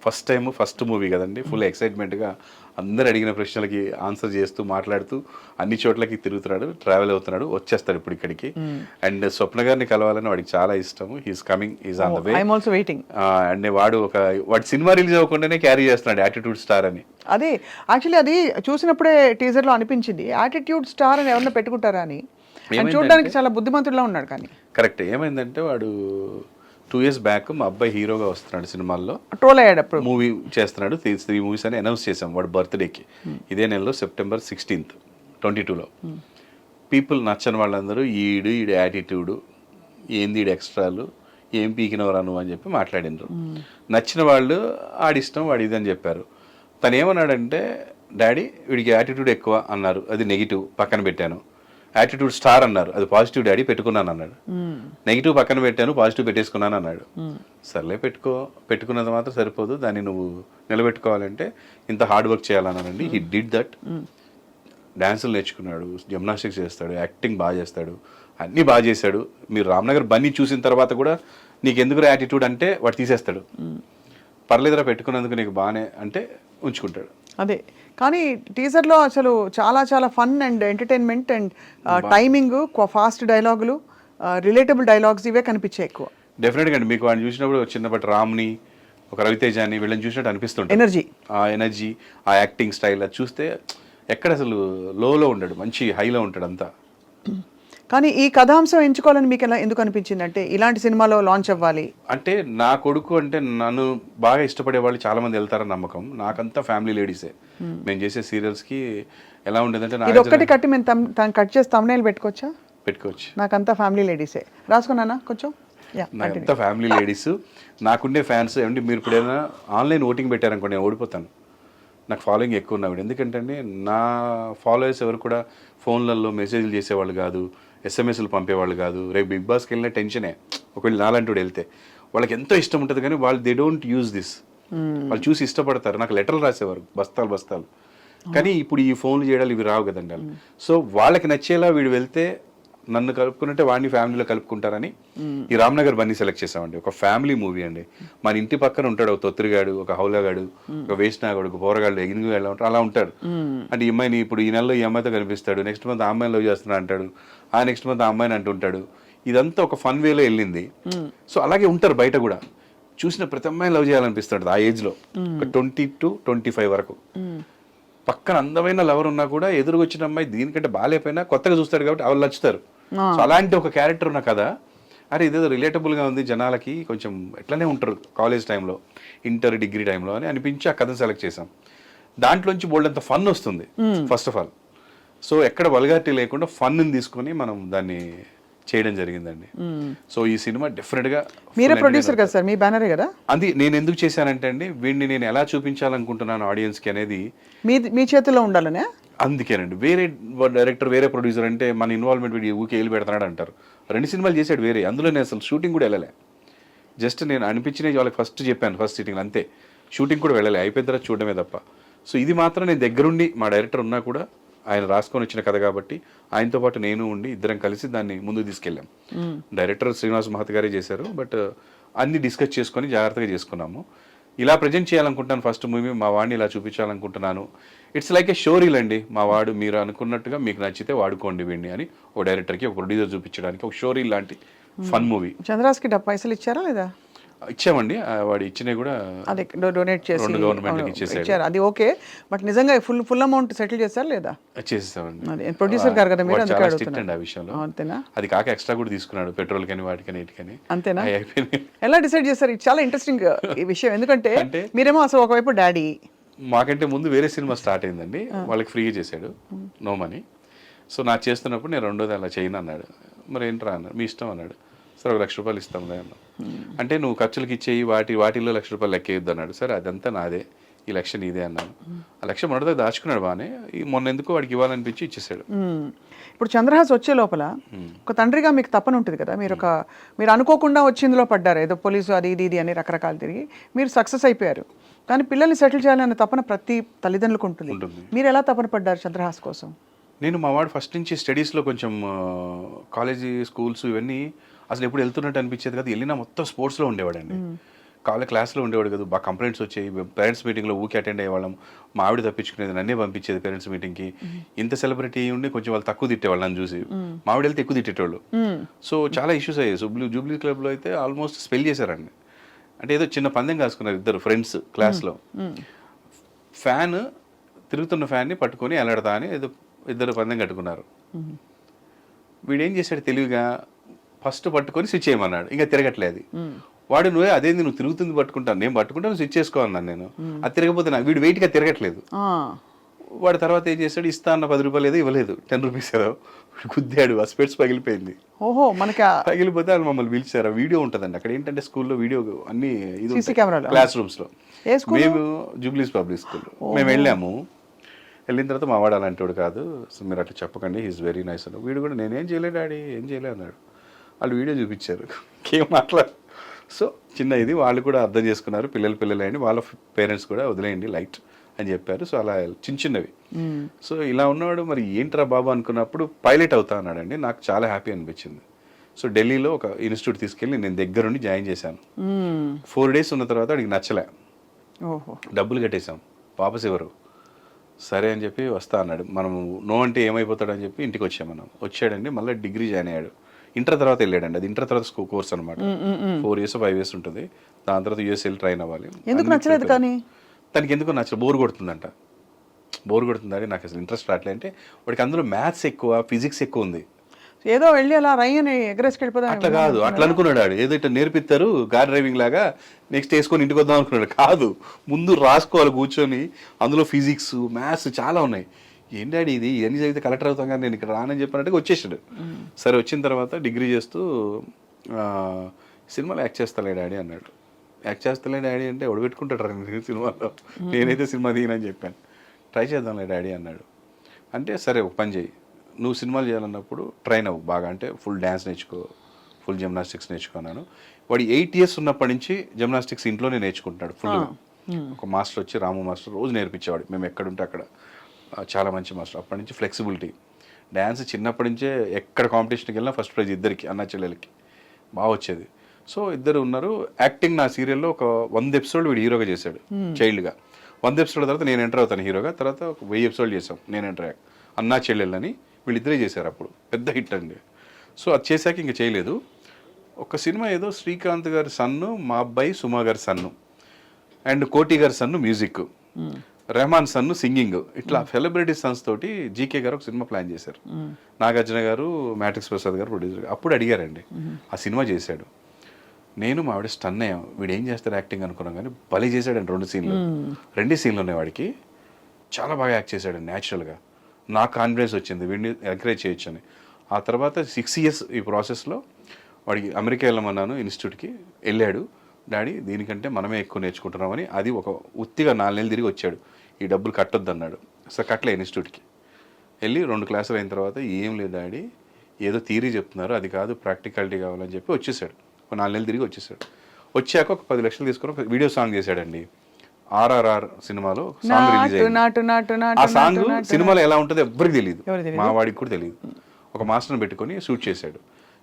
First movie కదండి, full ఎక్సైట్మెంట్గా అందరు అడిగిన ప్రశ్నలకి ఆన్సర్ చేస్తూ మాట్లాడుతూ అన్ని చోట్లకి తిరుగుతున్నాడు, ట్రావెల్ అవుతున్నాడు, వచ్చేస్తాడు ఇప్పుడు ఇక్కడికి. అండ్ స్వప్న గారిని కలవాలని వాడికి చాలా ఇష్టం. He's coming, is on the way. I'm also waiting. And వాడు సినిమా రిలీజ్ అవ్వకుండానే క్యారీ చేస్తున్నాడు యాటిట్యూడ్ స్టార్ అని. అదే యాక్చువల్లీ అది చూసినప్పుడే టీజర్లో అనిపించింది యాటిట్యూడ్ స్టార్ అని ఎవరన్నా పెట్టుకుంటారా అని. చూడడానికి చాలా బుద్ధిమంతుడిలా ఉన్నాడు. కానీ కరెక్ట్ ఏమైందంటే వాడు 2 years బ్యాక్ మా అబ్బాయి హీరోగా వస్తున్నాడు సినిమాల్లో, ట్రోల్ అయ్యాడు. అప్పుడు మూవీ చేస్తున్నాడు, 3 movies అని అనౌన్స్ చేసాం వాడు బర్త్డేకి. ఇదే నెలలో September 16th 22లో. పీపుల్ నచ్చని వాళ్ళందరూ ఈడు యాటిట్యూడు ఏంది, ఈడు ఎక్స్ట్రాలు, ఏం పీకినవరా నువ్వు అని చెప్పి మాట్లాడినారు. నచ్చిన వాళ్ళు ఆడిష్టం వాడు ఇది అని చెప్పారు. తను ఏమన్నాడంటే, డాడీ వీడికి యాటిట్యూడ్ ఎక్కువ అన్నారు, అది నెగిటివ్ పక్కన పెట్టాను. యాటిట్యూడ్ స్టార్ అన్నారు, అది పాజిటివ్ డాడీ పెట్టుకున్నాను అన్నాడు. నెగిటివ్ పక్కన పెట్టాను, పాజిటివ్ పెట్టేసుకున్నాను అన్నాడు. సర్లే పెట్టుకున్నది మాత్రం సరిపోదు, దాన్ని నువ్వు నిలబెట్టుకోవాలంటే ఇంత హార్డ్ వర్క్ చేయాలన్నానండి. He did that. డ్యాన్సులు నేర్చుకున్నాడు, జిమ్నాస్టిక్స్ చేస్తాడు, యాక్టింగ్ బాగా చేస్తాడు, అన్నీ బాగా చేశాడు. మీరు రామ్నగర్ బన్నీ చూసిన తర్వాత కూడా నీకు ఎందుకు యాటిట్యూడ్ అంటే వాడు తీసేస్తాడు. పర్లేదురా పెట్టుకున్నందుకు నీకు బాగానే అంటే ఉంచుకుంటాడు. అదే కానీ టీజర్లో అసలు చాలా చాలా fun and entertainment and timing, fast డైలాగులు, రిలేటబుల్ డైలాగ్స్ ఇవే కనిపించాయి ఎక్కువ. డెఫినెట్గా అండి, మీకు వాడిని చూసినప్పుడు చిన్నప్పటి రామ్ని, ఒక రవితేజాని వీళ్ళని చూసినట్టు అనిపిస్తుంటుంది. ఎనర్జీ, ఆ యాక్టింగ్ స్టైల్ అది చూస్తే ఎక్కడ అసలు లోలో ఉండడు, మంచి హైలో ఉంటాడు అంతా. కానీ ఈ కథాంశం ఎంచుకోవాలని మీకు ఎందుకు అనిపించింది? అంటే ఇలాంటి సినిమాలో లాంచ్ అవ్వాలి అంటే, నా కొడుకు అంటే నన్ను బాగా ఇష్టపడే వాళ్ళు చాలా మంది వెళ్తారని నమ్మకం. నాకంతా ఫ్యామిలీ లేడీసే. మేము చేసే సీరియల్స్కి ఎలా ఉండేదంటే, ఇది ఒక్కటి కట్టి మేము కట్ చేసి తమ్నైల్ పెట్టుకోవచ్చు. నాకంతా ఫ్యామిలీ లేడీసే. రాసుకున్నానా కొంచెం? నాకంతా ఫ్యామిలీ లేడీస్. నాకుండే ఫ్యాన్స్ ఏమంటే, మీరు ఇప్పుడైనా ఆన్లైన్ ఓటింగ్ పెట్టారనుకోండి నేను ఓడిపోతాను. నాకు ఫాలోయింగ్ ఎక్కువ ఉన్నవాడు. ఎందుకంటే నా ఫాలోయర్స్ ఎవరు కూడా ఫోన్లలో మెసేజ్లు చేసేవాళ్ళు కాదు, ఎస్ఎంఎస్లు పంపేవాళ్ళు కాదు. రేపు బిగ్ బాస్కి వెళ్ళిన టెన్షనే, ఒకవేళ నాలంటూ వెళ్తే వాళ్ళకి ఎంతో ఇష్టం ఉంటుంది, కానీ వాళ్ళు దే డోంట్ యూజ్ దిస్. వాళ్ళు చూసి ఇష్టపడతారు. నాకు లెటర్లు రాసేవారు బస్తాలు. కానీ ఇప్పుడు ఈ ఫోన్లు చేయడాలు ఇవి రావు కదండి. సో వాళ్ళకి నచ్చేలా వీడు వెళ్తే నన్ను కలుపుకున్నట్టే వాడిని ఫ్యామిలీలో కలుపుకుంటారని ఈ రామ్నగర్ బన్నీ సెలెక్ట్ చేసామండి. ఒక ఫ్యామిలీ మూవీ అండి. మన ఇంటి పక్కన ఉంటాడు ఒక తొత్తిరిగాడు, ఒక హౌలాగాడు, ఒక వేసినాగాడు, ఒక పోరగాడు, ఎగిరిగాడు ఉంటాడు, అలా ఉంటాడు. అంటే ఈ అమ్మాయిని ఇప్పుడు ఈ నెలలో ఈ అమ్మాయితో కనిపిస్తాడు, నెక్స్ట్ మంత్ ఆ అమ్మాయిని లవ్ చేస్తున్నా అంటాడు, ఆ నెక్స్ట్ మంత్ ఆ అమ్మాయిని అంటుంటాడు. ఇదంతా ఒక ఫన్ వేలో వెళ్ళింది. సో అలాగే ఉంటారు బయట కూడా. చూసిన ప్రతి అమ్మాయిని లవ్ చేయాలనిపిస్తాడు ఆ ఏజ్లో, ఒక 20 to 25 వరకు. పక్కన అందమైన లవర్ ఉన్నా కూడా ఎదురుకొచ్చిన అమ్మాయి దీనికంటే బాగాలేకపోయినా కొత్తగా చూస్తాడు కాబట్టి వాళ్ళు నచ్చుతారు. సో అలాంటి ఒక క్యారెక్టర్ ఉన్న కదా, అరే ఇదేదో రిలేటబుల్గా ఉంది, జనాలకి కొంచెం ఎట్లనే ఉంటారు కాలేజ్ టైంలో, ఇంటర్ డిగ్రీ టైంలో అని అనిపించి ఆ కథను సెలెక్ట్ చేసాం. దాంట్లోంచి బోల్డ్ అంత ఫన్ వస్తుంది ఫస్ట్ ఆఫ్ ఆల్. సో ఎక్కడ వల్గారిటీ లేకుండా ఫన్ని తీసుకొని మనం దాన్ని చేయడం జరిగిందండి. సో ఈ సినిమా డెఫినెట్గా మీరే ప్రొడ్యూసర్ కదా సార్, మీ బ్యానరే కదా. అది నేను ఎందుకు చేశానంటే అండి, వీడిని నేను ఎలా చూపించాలనుకుంటున్నాను ఆడియన్స్కి అనేది మీ చేతిలో ఉండాలనే. అందుకేనండి, వేరే డైరెక్టర్ వేరే ప్రొడ్యూసర్ అంటే మన ఇన్వాల్వ్మెంట్ వీడియో ఊకే వెళ్ళి పెడతాడు అంటారు. 2 సినిమాలు చేశాడు వేరే, అందులో నేను అసలు షూటింగ్ కూడా వెళ్ళలే. జస్ట్ నేను అనిపించినవి వాళ్ళకి ఫస్ట్ చెప్పాను ఫస్ట్ సిట్టింగ్, అంతే. షూటింగ్ కూడా వెళ్ళలే, అయిపోయిన తర్వాత చూడడమే తప్ప. సో ఇది మాత్రం నేను దగ్గరుండి, మా డైరెక్టర్ ఉన్నా కూడా ఆయన రాసుకొని వచ్చిన కథ కాబట్టి ఆయనతో పాటు నేను ఉండి ఇద్దరం కలిసి దాన్ని ముందుకు తీసుకెళ్ళాం. డైరెక్టర్ శ్రీనివాస్ మహత్ గారే చేశారు, బట్ అన్ని డిస్కస్ చేసుకొని జాగ్రత్తగా చేసుకున్నాము. ఇలా ప్రజెంట్ చేయాలనుకుంటాను ఫస్ట్ మూవీ, మా వాడిని ఇలా చూపించాలనుకుంటున్నాను. ఇట్స్ లైక్ ఏ షోరీల్ అండి. మా వాడు మీరు అనుకున్నట్టుగా మీకు నచ్చితే వాడుకోండి వీడిని అని ఒక డైరెక్టర్కి, ఒక ప్రొడ్యూసర్ చూపించడానికి ఒక షోరీల్ లాంటి ఫన్ మూవీ. చంద్రాస్కి పైసలు ఇచ్చారా లేదా? ఇచ్చామండి, వాడు ఇచ్చినవి కూడా అదే డొనేట్ చేసి గవర్నమెంట్కి ఇచ్చేసారు. అది ఓకే, బట్ నిజంగా ఫుల్ అమౌంట్ సెటిల్ చేశారు లేదా? చేసేసామండి. ప్రొడ్యూసర్ గారు కదా మీరు, చాలా స్ట్రిక్ట్ అండి ఆ విషయంలో. అంతేనా? అది కాక ఎక్స్ట్రా కూడా తీసుకున్నాడు, పెట్రోల్ కానీ వాటికని ఇటుకని. అంతేనా? ఎలా డిసైడ్ చేస్తారు? ఇది చాలా ఇంట్రెస్టింగ్ ఈ విషయం, ఎందుకంటే మీరేమో అసలు ఒకవైపు డాడీ, మాకంటే ముందు వేరే సినిమా స్టార్ట్ అయిందండి, వాళ్ళకి ఫ్రీగా చేశాడు, నో మనీ. సో నాకు చేస్తున్నప్పుడు నేను రెండోది అలా చేయను అన్నాడు. మరి ఏంట్రా అన్నాడు, మీ ఇష్టం అన్నాడు. సరే ₹1,00,000 ఇస్తాంలే అన్నా. అంటే నువ్వు ఖర్చులకి ఇచ్చేయి, వాటిల్లో ₹1,00,000 లెక్కేయొద్దు అన్నాడు. సరే అదంతా నాదే, ఈ లక్ష నీదే అన్నాను. ఆ లక్ష మొదటిదా దాచుకున్నాడు బాగానే, మొన్న ఎందుకు వాడికి ఇవ్వాలనిపించి ఇచ్చేసాడు. ఇప్పుడు చంద్రహాస్ వచ్చే లోపల ఒక తండ్రిగా మీకు తప్పని ఉంటుంది కదా, మీరు అనుకోకుండా వచ్చిందిలో పడ్డారు, ఏదో పోలీసు అది ఇది అని రకరకాలు తిరిగి మీరు సక్సెస్ అయిపోయారు. కానీ పిల్లల్ని సెటిల్ చేయాలనే తపన ప్రతి తల్లిదండ్రులకు ఉంటుంది. మీరు ఎలా తపన పడ్డారు చంద్రహాస్ కోసం? నేను మా వాడు ఫస్ట్ నుంచి స్టడీస్లో కొంచెం కాలేజీ స్కూల్స్ ఇవన్నీ అసలు ఎప్పుడు వెళ్తున్నట్టు అనిపించేది కదా. వెళ్ళినా మొత్తం స్పోర్ట్స్లో ఉండేవాడండి. క్లాస్లో ఉండేవాడు కదా, బాగా కంప్లైంట్స్ వచ్చాయి, పేరెంట్స్ మీటింగ్లో ఊకి అటెండ్ అయ్యేవాళ్ళం, మా ఆవిడ తప్పించుకునేది, నన్నే పంపించేది పేరెంట్స్ మీటింగ్కి. ఇంత సెలబ్రిటీ ఉండి కొంచెం వాళ్ళు తక్కువ తిట్టేవాళ్ళు నన్ను చూసి, మా ఆవిడ వెళ్తే ఎక్కువ తిట్టేటోళ్ళు. సో చాలా ఇష్యూస్ అయ్యాయి. జూబ్లీ క్లబ్లో అయితే ఆల్మోస్ట్ స్పెల్ చేశారండి. అంటే ఏదో చిన్న పందెం కాసుకున్నారు ఇద్దరు ఫ్రెండ్స్ క్లాస్లో. ఫ్యాన్ తిరుగుతున్న ఫ్యాన్ని పట్టుకొని ఎలాడతా అని ఏదో ఇద్దరు పందెం కట్టుకున్నారు. వీడేం చేశాడు తెలివిగా, ఫస్ట్ పట్టుకొని స్విచ్ చేయమన్నాడు, ఇంకా తిరగట్లేదు. వాడు నువ్వే అదేంది నువ్వు తిరుగుతుంది పట్టుకుంటాను, నేను పట్టుకుంటాను స్విచ్ చేసుకోవాలన్నాను నేను. అది తిరగపోతే వీడు వెయిట్గా తిరగట్లేదు. వాడు తర్వాత ఏం చేశాడు, ఇస్తా అన్న 10 రూపాయలు ఏదో ఇవ్వలేదు, 10 రూపీస్ ఏదో గుద్దాడు, ఆ స్పెట్స్ పగిలిపోయింది. ఓహో, మనకి పగిలిపోతే వాళ్ళు మమ్మల్ని పిలిచారు. ఆ వీడియో ఉంటుందండి అక్కడ. ఏంటంటే స్కూల్లో వీడియో అన్ని కెమెరాలు క్లాస్ రూమ్స్లో. మేము జూబ్లీస్ పబ్లిక్ స్కూల్ మేము వెళ్ళాము. వెళ్ళిన తర్వాత మా వాడు అలాంటి వాడు కాదు, సో మీరు అట్లా చెప్పకండి, హీస్ వెరీ నైస్ అన్నాడు. వీడు కూడా నేనేం చేయలేదు డాడీ, ఏం చేయలే అన్నాడు. వాళ్ళు వీడియో చూపించారు, ఏం మాట్లాడు. సో చిన్న ఇది వాళ్ళు కూడా అర్థం చేసుకున్నారు, పిల్లలే అని. వాళ్ళ పేరెంట్స్ కూడా వదిలేయండి లైట్ అని చెప్పారు. సో అలా చిన్నవి. సో ఇలా ఉన్నవాడు మరి ఏంట్రా బాబు అనుకున్నప్పుడు పైలట్ అవుతా అన్నాడండి. నాకు చాలా హ్యాపీ అనిపించింది. సో ఢిల్లీలో ఒక ఇన్స్టిట్యూట్ తీసుకెళ్ళి నేను దగ్గరుండి జాయిన్ చేశాను. 4 days ఉన్న తర్వాత వాడికి నచ్చలే, డబ్బులు కట్టేశాం, వాపస్ ఎవరు సరే అని చెప్పి వస్తా అన్నాడు. మనం నో అంటే ఏమైపోతాడని చెప్పి ఇంటికి వచ్చాం. మనం వచ్చాడండి, మళ్ళీ డిగ్రీ జాయిన్ అయ్యాడు. ఇంటర్ తర్వాత వెళ్ళాడండి. అది ఇంటర్ తర్వాత కోర్స్ అనమాట. 4 years 5 years ఉంటుంది. దాని తర్వాత యూఎస్ వెళ్ళి ట్రైన్ అవ్వాలి. ఎందుకు నచ్చలేదు కానీ తనకి ఎందుకో నచ్చలేదు, బోర్ కొడుతుందంట. బోర్ కొడుతుందని నాకు అసలు ఇంట్రెస్ట్ రావట్లే. అంటే వాడికి అందులో మ్యాథ్స్ ఎక్కువ, ఫిజిక్స్ ఎక్కువ ఉంది. ఏదో వెళ్ళి అలా రయ్యని ఎగరేసుకెళ్ళిపోదాం అట్లా కాదు, అట్లా అనుకున్నాడు వాడు. ఏదో ఇట్లా నేర్పిస్తారు కార్ డ్రైవింగ్ లాగా, నెక్స్ట్ వేసుకొని ఇంటికి వద్దాం అనుకున్నాడు. కాదు, ముందు రాసుకోవాలి కూర్చొని, అందులో ఫిజిక్స్ మ్యాథ్స్ చాలా ఉన్నాయి. ఏం డాడీ ఇది, ఇవన్నీ చదివితే కలెక్టర్ అవుతాం కానీ నేను ఇక్కడ రానని చెప్పినట్టుగా వచ్చేసాడు. సరే వచ్చిన తర్వాత డిగ్రీ చేస్తూ సినిమాలో యాక్ట్ చేస్తాలే డాడీ అన్నాడు. యాక్ట్ చేస్తలే డాడీ అంటే ఎవడు పెట్టుకుంటాడు సినిమాలో, నేనైతే సినిమా తీయనని చెప్పాను. ట్రై చేద్దాంలే డాడీ అన్నాడు. అంటే సరే ఒక పని చేయి, నువ్వు సినిమాలు చేయాలన్నప్పుడు ట్రైన్ అవ్వు బాగా, అంటే ఫుల్ డ్యాన్స్ నేర్చుకో, ఫుల్ జిమ్నాస్టిక్స్ నేర్చుకున్నాను. వాడు 8 years ఉన్నప్పటి నుంచి జిమ్నాస్టిక్స్ ఇంట్లోనే నేర్చుకుంటున్నాడు ఫుల్గా. ఒక మాస్టర్ వచ్చి, రాము మాస్టర్, రోజు నేర్పించేవాడు. మేము ఎక్కడుంటే అక్కడ, చాలా మంచి మాస్టర్. అప్పటి నుంచి ఫ్లెక్సిబిలిటీ, డ్యాన్స్ చిన్నప్పటి నుంచే ఎక్కడ కాంపిటీషన్కి వెళ్ళినా ఫస్ట్ ప్రైజ్ ఇద్దరికి, అన్న చెల్లెలకి బాగా వచ్చేది. సో ఇద్దరు ఉన్నారు. యాక్టింగ్ నా సీరియల్లో ఒక 100 episodes వీడు హీరోగా చేశాడు చైల్డ్గా. 100 episodes తర్వాత నేను ఎంటర్ అవుతాను హీరోగా. తర్వాత ఒక 1000 episodes చేసాం నేను ఎంటర్ అయ్యాక. అన్నా చెల్లెళ్ళని వీళ్ళిద్దరే చేశారు, అప్పుడు పెద్ద హిట్ అండి. సో అది చేశాక ఇంకా చేయలేదు. ఒక సినిమా ఏదో శ్రీకాంత్ గారి సన్ను, మా అబ్బాయి సుమా గారి సన్ను, అండ్ కోటి గారి సన్ను మ్యూజిక్, రెహమాన్ సన్ను సింగింగ్, ఇట్లా సెలబ్రిటీ సన్స్ తోటి జీకే గారు ఒక సినిమా ప్లాన్ చేశారు. నాగార్జున గారు, మ్యాట్రిక్స్ ప్రసాద్ గారు ప్రొడ్యూసర్. అప్పుడు అడిగారండి, ఆ సినిమా చేశాడు. నేను మా ఆవిడ స్టన్ అయ్యాం, వీడు ఏం చేస్తాడు యాక్టింగ్ అనుకున్నాం, కానీ భలే చేశాడండి. 2 సీన్లు ఉన్నాయి వాడికి, చాలా బాగా యాక్ట్ చేశాడు న్యాచురల్గా. నాకు కాన్ఫిడెన్స్ వచ్చింది, వీడిని ఎంకరేజ్ చేయొచ్చు అని. ఆ తర్వాత 6 years ఈ ప్రాసెస్లో వాడికి అమెరికా వెళ్ళమన్నాను, ఇన్స్టిట్యూట్కి వెళ్ళాడు. డాడీ దీనికంటే మనమే ఎక్కువ నేర్చుకుంటున్నామని, అది ఒక ఉత్తిగా 4 నెలలు తిరిగి వచ్చాడు. ఈ డబ్బులు కట్టొద్దు అన్నాడు. సో కట్టలే. ఇన్స్టిట్యూట్కి వెళ్ళి 2 క్లాసులు అయిన తర్వాత, ఏం లేదు డాడీ, ఏదో థియరీ చెప్తున్నారు, అది కాదు ప్రాక్టికాలిటీ కావాలని చెప్పి వచ్చేసాడు. ఒక 4 నెలలు తిరిగి వచ్చేసాడు. వచ్చాక ఒక 10 లక్షలు తీసుకొని ఒక వీడియో సాంగ్ చేశాడండి. RRR సినిమాలో సాంగ్ రిలీజ్ అయింది. ఆ సాంగ్ సినిమాలో ఎలా ఉంటుందో ఎవ్వరికి తెలియదు, మా వాడికి కూడా తెలియదు. ఒక మాస్టర్ని పెట్టుకొని షూట్ చేశాడు.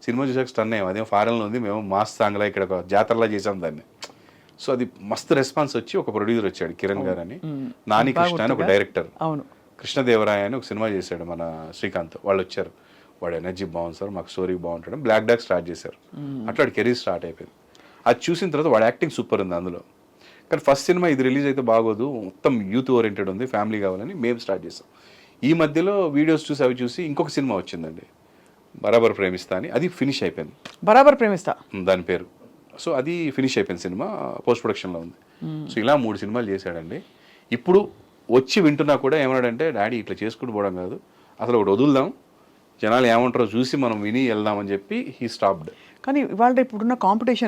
సినిమా చూసాక స్టన్ అయ్యాం, అదేం ఫారెన్లో ఉంది, మేము మాస్ సాంగ్లా ఇక్కడ ఒక జాతరలా చేసాం దాన్ని. సో అది మస్తు రెస్పాన్స్ వచ్చి ఒక ప్రొడ్యూసర్ వచ్చాడు, కిరణ్ గారు అని, నాని కృష్ణ అని ఒక డైరెక్టర్, కృష్ణదేవరాయ అని ఒక సినిమా చేశాడు మన శ్రీకాంత్. వాళ్ళు వచ్చారు, వాడు ఎనర్జీ బాగుంది సార్, మాకు స్టోరీ బాగుంటాడు, బ్లాక్ డాగ్ స్టార్ట్ చేశారు. అట్లా వాడి కెరీర్ స్టార్ట్ అయిపోయింది. అది చూసిన తర్వాత వాడు యాక్టింగ్ సూపర్ ఉంది అందులో. కానీ ఫస్ట్ సినిమా ఇది రిలీజ్ అయితే బాగోదు, మొత్తం యూత్ ఓరియంటెడ్ ఉంది, ఫ్యామిలీ కావాలని మేము స్టార్ట్ చేసాం. ఈ మధ్యలో వీడియోస్ చూసి అవి చూసి ఇంకొక సినిమా వచ్చిందండి, బరాబర్ ప్రేమిస్తా అని. అది ఫినిష్ అయిపోయింది, బరాబర్ ప్రేమిస్తా దాని పేరు. సో అది ఫినిష్ అయిపోయింది, సినిమా పోస్ట్ ప్రొడక్షన్లో ఉంది. సో ఇలా 3 సినిమాలు చేశాడండి. ఇప్పుడు వచ్చి వింటున్నా కూడా ఏమన్నాడంటే, డాడీ ఇట్లా చేసుకుంటూ పోవడం కాదు, అసలు ఒకటి వదులుదాం, జనాలు ఏమంటారో చూసి మనం విని వెళ్దామని చెప్పి హీ స్టాప్డ్. కానీ ఇవాళ ఇప్పుడున్న కాంపిటీషన్